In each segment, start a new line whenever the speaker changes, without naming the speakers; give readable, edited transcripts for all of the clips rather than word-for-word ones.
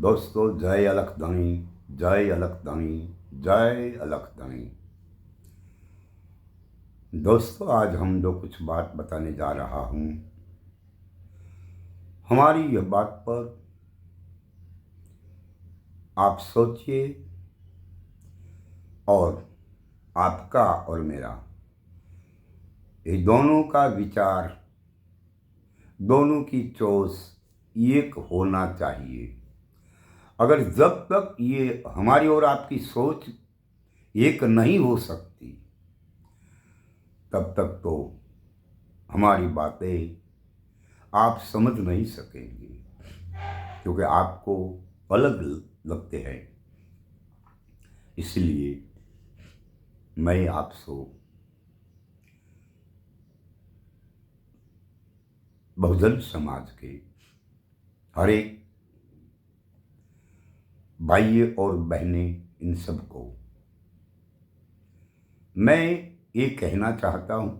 दोस्तों, जय अलखधनी, जय अलखधनी, जय अलखधनी। दोस्तों, आज हम जो कुछ बात बताने जा रहा हूँ, हमारी यह बात पर आप सोचिए और आपका और मेरा ये दोनों का विचार, दोनों की चॉइस एक होना चाहिए। अगर जब तक ये हमारी और आपकी सोच एक नहीं हो सकती, तब तक तो हमारी बातें आप समझ नहीं सकेंगे, क्योंकि आपको अलग लगते हैं। इसलिए मैं आपसे बहुजन समाज के हर एक भाई और बहनें, इन सबको मैं ये कहना चाहता हूँ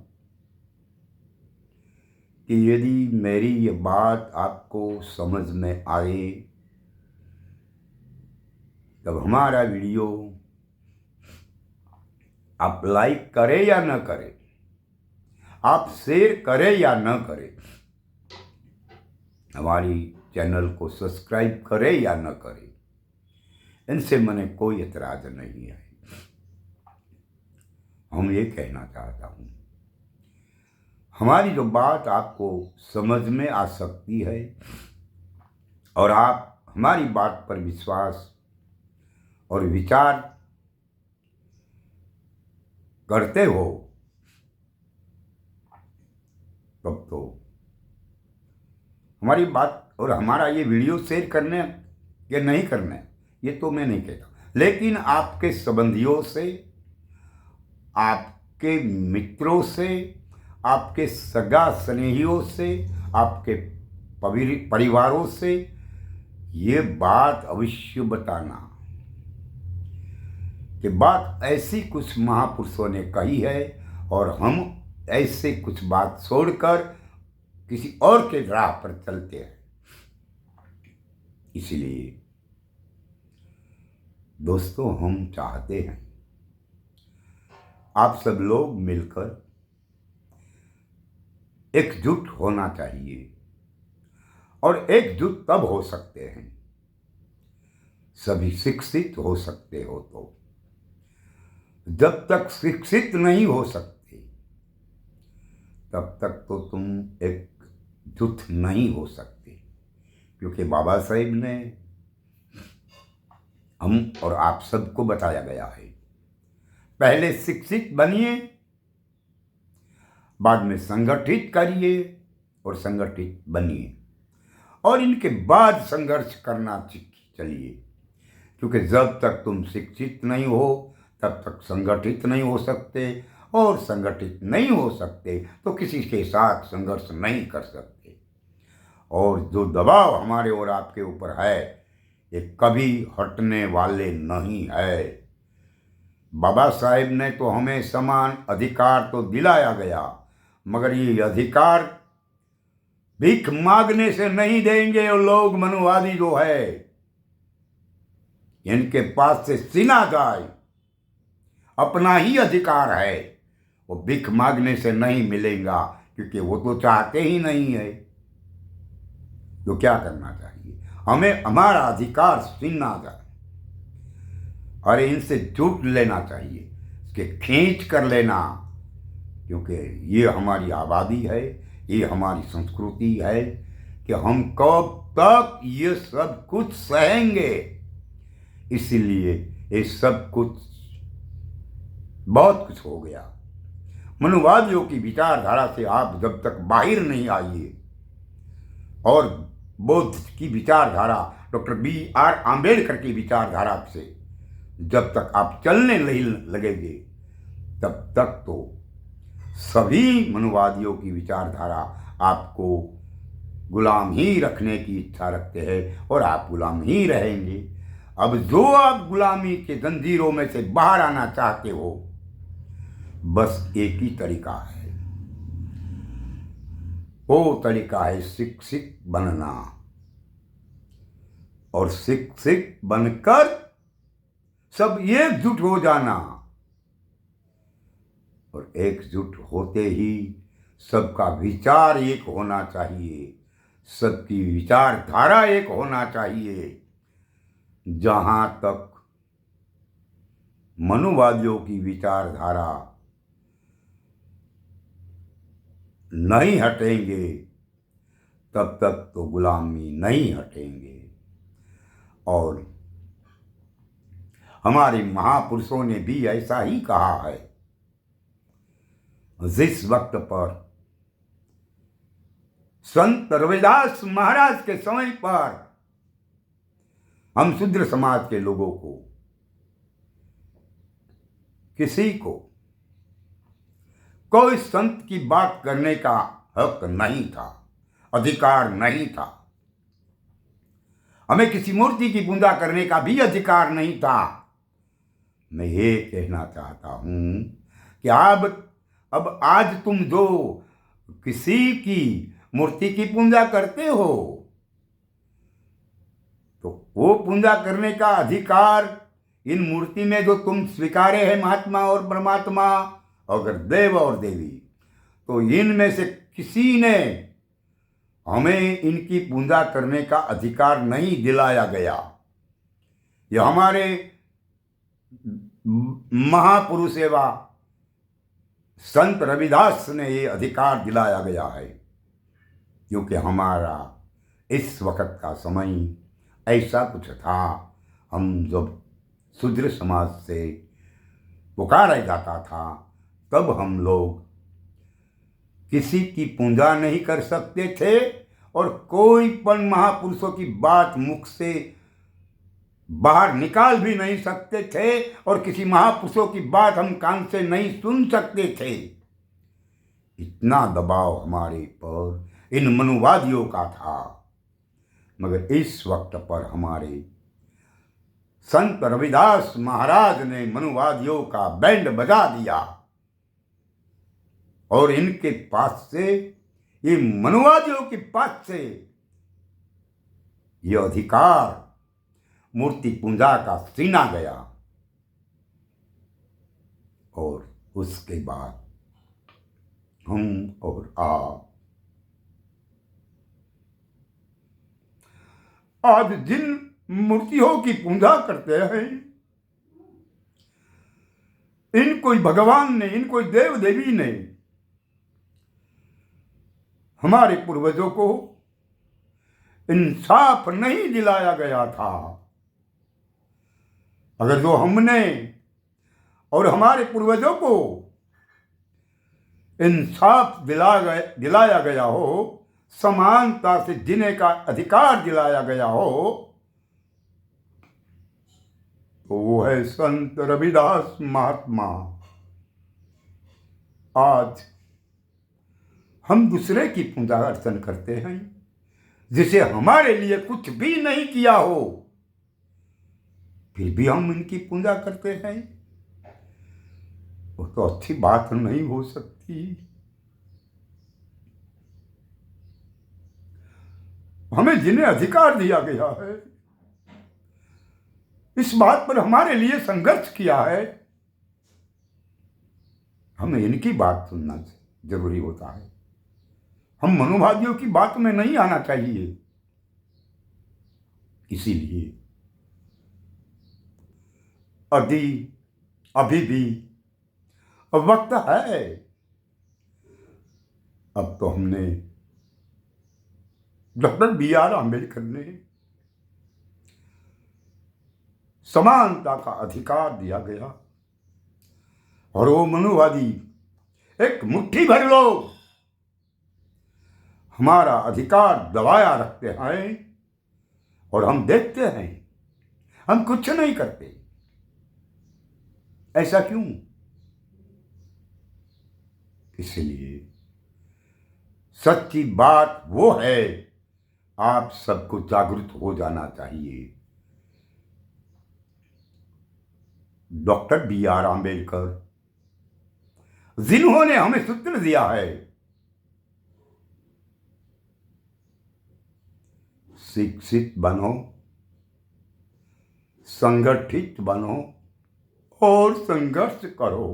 कि यदि मेरी ये बात आपको समझ में आए, तब हमारा वीडियो आप लाइक करें या न करें, आप शेयर करें या न करें, हमारी चैनल को सब्सक्राइब करें या न करें, इनसे मैंने कोई एतराज नहीं है। हम ये कहना चाहता हूँ, हमारी जो बात आपको समझ में आ सकती है और आप हमारी बात पर विश्वास और विचार करते हो, तब तो हमारी बात और हमारा ये वीडियो शेयर करने या नहीं करने, ये तो मैं नहीं कहता, लेकिन आपके संबंधियों से, आपके मित्रों से, आपके सगा स्नेहियों से, आपके परिवारों से ये बात अवश्य बताना कि बात ऐसी कुछ महापुरुषों ने कही है और हम ऐसे कुछ बात छोड़कर किसी और के राह पर चलते हैं। इसलिए दोस्तों, हम चाहते हैं आप सब लोग मिलकर एकजुट होना चाहिए, और एकजुट तब हो सकते हैं सभी शिक्षित हो सकते हो। तो जब तक शिक्षित नहीं हो सकते, तब तक तो तुम एकजुट नहीं हो सकते, क्योंकि बाबा साहेब ने हम और आप सबको बताया गया है, पहले शिक्षित बनिए, बाद में संगठित करिए और संगठित बनिए, और इनके बाद संघर्ष करना चलिए। क्योंकि जब तक तुम शिक्षित नहीं हो, तब तक संगठित नहीं हो सकते, और संगठित नहीं हो सकते तो किसी के साथ संघर्ष नहीं कर सकते। और जो दबाव हमारे और आपके ऊपर है, ये कभी हटने वाले नहीं है। बाबा साहेब ने तो हमें समान अधिकार तो दिलाया गया, मगर ये अधिकार भीख मांगने से नहीं देंगे। और लोग मनुवादी जो है, इनके पास से सीना जाए, अपना ही अधिकार है, वो भीख मांगने से नहीं मिलेगा, क्योंकि वो तो चाहते ही नहीं है। तो क्या करना चाहिए, हमें हमारा अधिकार छीनना जाए और इनसे जुट लेना चाहिए, इसके खींच कर लेना, क्योंकि ये हमारी आबादी है, ये हमारी संस्कृति है कि हम कब तक ये सब कुछ सहेंगे। इसीलिए ये सब कुछ, बहुत कुछ हो गया। मनुवादियों की विचारधारा से आप जब तक बाहर नहीं आइए, और बौद्ध की विचारधारा, डॉक्टर B.R. आम्बेडकर की विचारधारा से जब तक आप चलने नहीं लगेंगे, तब तक तो सभी मनुवादियों की विचारधारा आपको गुलाम ही रखने की इच्छा रखते हैं, और आप गुलाम ही रहेंगे। अब जो आप गुलामी के जंजीरों में से बाहर आना चाहते हो, बस एक ही तरीका है, वो तरीका है शिक्षित बनना। और शिक्षित बनकर सब एकजुट हो जाना, और एकजुट होते ही सबका विचार एक होना चाहिए, सबकी विचारधारा एक होना चाहिए। जहां तक मनुवादियों की विचारधारा नहीं हटेंगे तब तक तो गुलामी नहीं हटेंगे। और हमारे महापुरुषों ने भी ऐसा ही कहा है। जिस वक्त पर संत रविदास महाराज के समय पर हम शूद्र समाज के लोगों को, किसी को कोई संत की बात करने का हक नहीं था, अधिकार नहीं था। हमें किसी मूर्ति की पूजा करने का भी अधिकार नहीं था। मैं ये कहना चाहता हूं कि अब आज तुम जो किसी की मूर्ति की पूजा करते हो, तो वो पूजा करने का अधिकार इन मूर्ति में जो तुम स्वीकारे हैं, महात्मा और परमात्मा, अगर देव और देवी, तो इनमें से किसी ने हमें इनकी पूजा करने का अधिकार नहीं दिलाया गया। यह हमारे महापुरुष एवं संत रविदास ने ये अधिकार दिलाया गया है, क्योंकि हमारा इस वक्त का समय ऐसा कुछ था। हम जब शूद्र समाज से पुकारा जाता था, तब हम लोग किसी की पूजा नहीं कर सकते थे, और कोई पण महापुरुषों की बात मुख से बाहर निकाल भी नहीं सकते थे, और किसी महापुरुषों की बात हम कान से नहीं सुन सकते थे। इतना दबाव हमारे पर इन मनुवादियों का था। मगर इस वक्त पर हमारे संत रविदास महाराज ने मनुवादियों का बैंड बजा दिया, और इनके पास से, ये मनुवादियों के पास से ये अधिकार मूर्ति पूजा का छीना गया। और उसके बाद हम और आप आज जिन मूर्तियों की पूजा करते हैं, इन कोई भगवान ने, इन कोई देव देवी ने हमारे पूर्वजों को इंसाफ नहीं दिलाया गया था। अगर जो हमने और हमारे पूर्वजों को इंसाफ दिलाया गया हो, समानता से जीने का अधिकार दिलाया गया हो, तो वो है संत रविदास महात्मा। आज हम दूसरे की पूजा अर्चन करते हैं, जिसे हमारे लिए कुछ भी नहीं किया हो, फिर भी हम इनकी पूजा करते हैं। वो तो अच्छी बात नहीं हो सकती। हमें जिन्हें अधिकार दिया गया है, इस बात पर हमारे लिए संघर्ष किया है, हमें इनकी बात सुनना जरूरी होता है। हम मनुवादियों की बात में नहीं आना चाहिए। इसीलिए अभी भी वक्त है। अब तो हमने डॉक्टर B.R. आम्बेडकर ने समानता का अधिकार दिया गया, और वो मनुवादी एक मुट्ठी भर लोग हमारा अधिकार दबाया रखते हैं, और हम देखते हैं, हम कुछ नहीं करते। ऐसा क्यों? इसलिए सच्ची बात वो है, आप सबको जागरूक हो जाना चाहिए। Doctor B.R. आम्बेडकर, जिन्होंने हमें सूत्र दिया है, शिक्षित बनो, संगठित बनो और संघर्ष करो।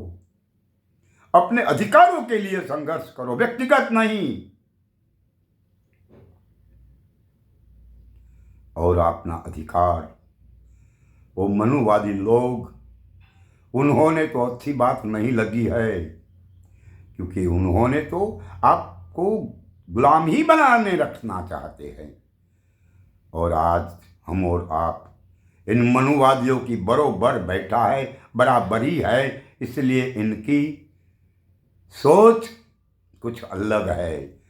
अपने अधिकारों के लिए संघर्ष करो, व्यक्तिगत नहीं। और अपना अधिकार, वो मनुवादी लोग, उन्होंने तो अच्छी बात नहीं लगी है, क्योंकि उन्होंने तो आपको गुलाम ही बनाने रखना चाहते हैं। और आज हम और आप इन मनुवादियों की बरोबर बैठा है, बराबरी है, इसलिए इनकी सोच कुछ अलग है।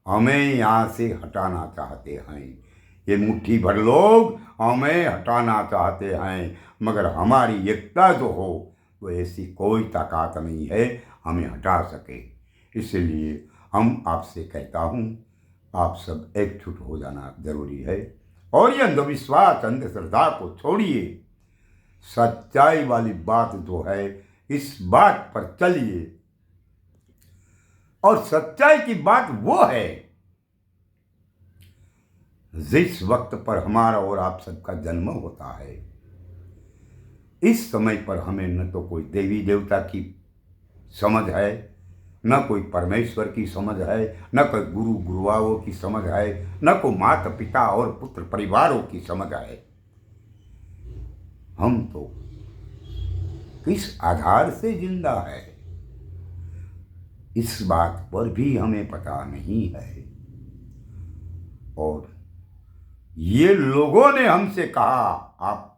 हमें यहाँ से हटाना चाहते हैं, ये मुट्ठी भर लोग हमें हटाना चाहते हैं, मगर हमारी एकता जो हो तो ऐसी कोई ताकत नहीं है हमें हटा सके। इसलिए हम आपसे कहता हूँ, आप सब एकजुट हो जाना जरूरी है। और ये अंधविश्वास, अंधश्रद्धा को छोड़िए, सच्चाई वाली बात जो है इस बात पर चलिए। और सच्चाई की बात वो है, जिस वक्त पर हमारा और आप सबका जन्म होता है, इस समय पर हमें न तो कोई देवी देवता की समझ है, न कोई परमेश्वर की समझ है, न कोई गुरु गुरुआओं की समझ है, न कोई माता पिता और पुत्र परिवारों की समझ है। हम तो किस आधार से जिंदा है, इस बात पर भी हमें पता नहीं है। और ये लोगों ने हमसे कहा, आप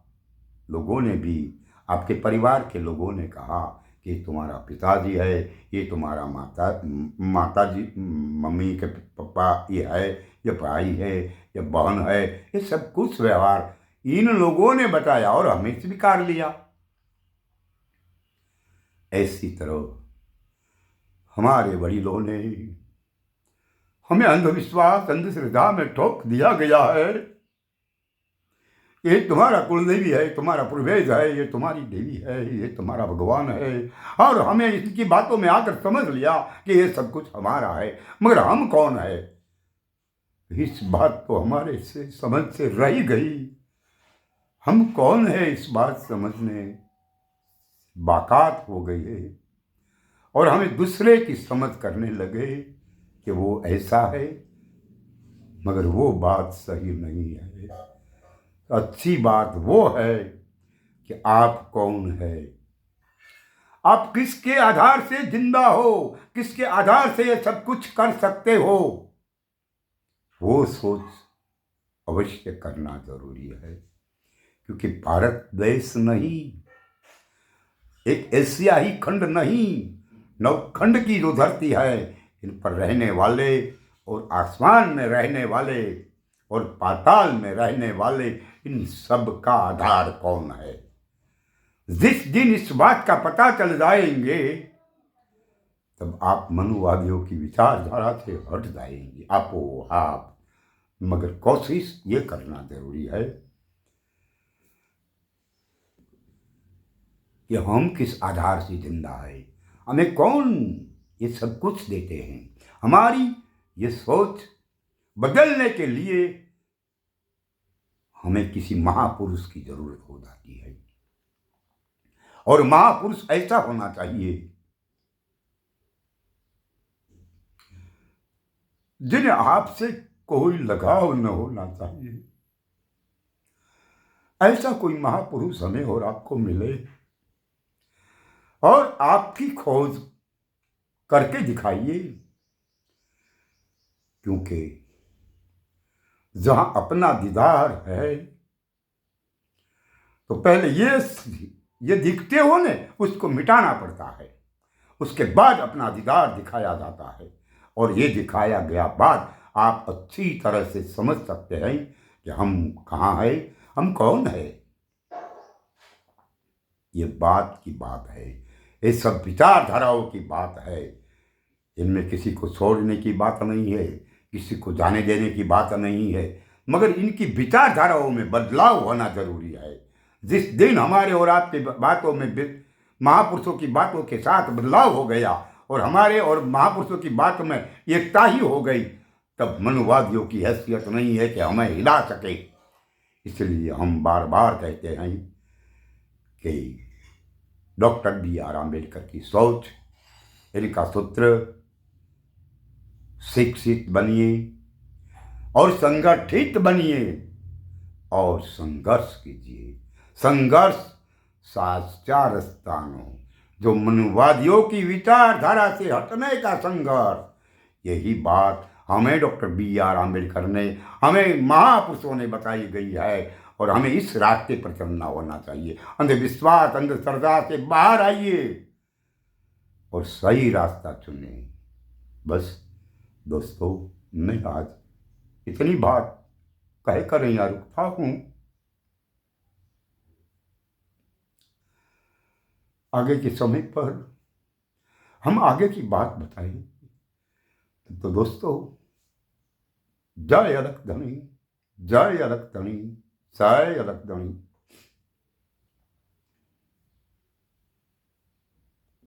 लोगों ने भी, आपके परिवार के लोगों ने कहा कि तुम्हारा पिताजी है, ये तुम्हारा माता जी, मम्मी के पापा ये है, ये भाई है, ये बहन है, ये सब कुछ व्यवहार इन लोगों ने बताया और हमें स्वीकार लिया। ऐसी तरह हमारे वडीलों ने हमें अंधविश्वास, अंधश्रद्धा में ठोक दिया गया है। ये तुम्हारा कुलदेवी है, तुम्हारा पूर्वेज है, ये तुम्हारी देवी है, ये तुम्हारा भगवान है। और हमें इसकी बातों में आकर समझ लिया कि ये सब कुछ हमारा है, मगर हम कौन है, इस बात तो हमारे से समझ से रह गई। हम कौन है इस बात समझने बाकात हो गई है, और हमें दूसरे की समझ करने लगे कि वो ऐसा है, मगर वो बात सही नहीं है। अच्छी बात वो है कि आप कौन है, आप किसके आधार से जिंदा हो, किसके आधार से ये सब कुछ कर सकते हो, वो सोच अवश्य करना जरूरी है। क्योंकि भारत देश नहीं, एक एशियाई खंड नहीं, नवखंड की जो धरती है, इन पर रहने वाले और आसमान में रहने वाले और पाताल में रहने वाले, इन सब का आधार कौन है। जिस दिन इस बात का पता चल जाएंगे, तब आप मनुवादियों की विचारधारा से हट जाएंगे आपो आप। मगर कोशिश ये करना जरूरी है कि हम किस आधार से जिंदा है, हमें कौन ये सब कुछ देते हैं। हमारी ये सोच बदलने के लिए हमें किसी महापुरुष की जरूरत हो जाती है, और महापुरुष ऐसा होना चाहिए जिन्हें आपसे कोई लगाव न होना चाहिए। ऐसा कोई महापुरुष हमें और आपको मिले और आपकी खोज करके दिखाइए। क्योंकि जहां अपना दीदार है, तो पहले ये दिखते हो ने उसको मिटाना पड़ता है, उसके बाद अपना दीदार दिखाया जाता है। और ये दिखाया गया बाद आप अच्छी तरह से समझ सकते हैं कि हम कहाँ है, हम कौन है। ये बात की बात है, ये सब विचारधाराओं की बात है। इनमें किसी को छोड़ने की बात नहीं है, किसी को जाने देने की बात नहीं है, मगर इनकी विचारधाराओं में बदलाव होना जरूरी है। जिस दिन हमारे और आपकी बातों में, महापुरुषों की बातों के साथ बदलाव हो गया और हमारे और महापुरुषों की बात में एकता ही हो गई, तब मनुवादियों की हैसियत नहीं है कि हमें हिला सके। इसलिए हम बार बार कहते हैं कि डॉक्टर B.R. आम्बेडकर की सोच, इनका सूत्र, शिक्षित बनिए और संगठित बनिए और संघर्ष कीजिए। संघर्ष साचार स्थानों, जो मनुवादियों की विचारधारा से हटने का संघर्ष, यही बात हमें डॉक्टर B.R. आम्बेडकर ने, हमें महापुरुषों ने बताई गई है और हमें इस रास्ते पर चलना होना चाहिए। अंधविश्वास, अंधश्रद्धा से बाहर आइए और सही रास्ता चुने। बस दोस्तों, मैं आज इतनी बात कह कर यहाँ रुकता हूँ। आगे के समय पर हम आगे की बात बताएंगे। तो दोस्तों, जय अलख धनी, जय अलख धनी, जय अलख धनी।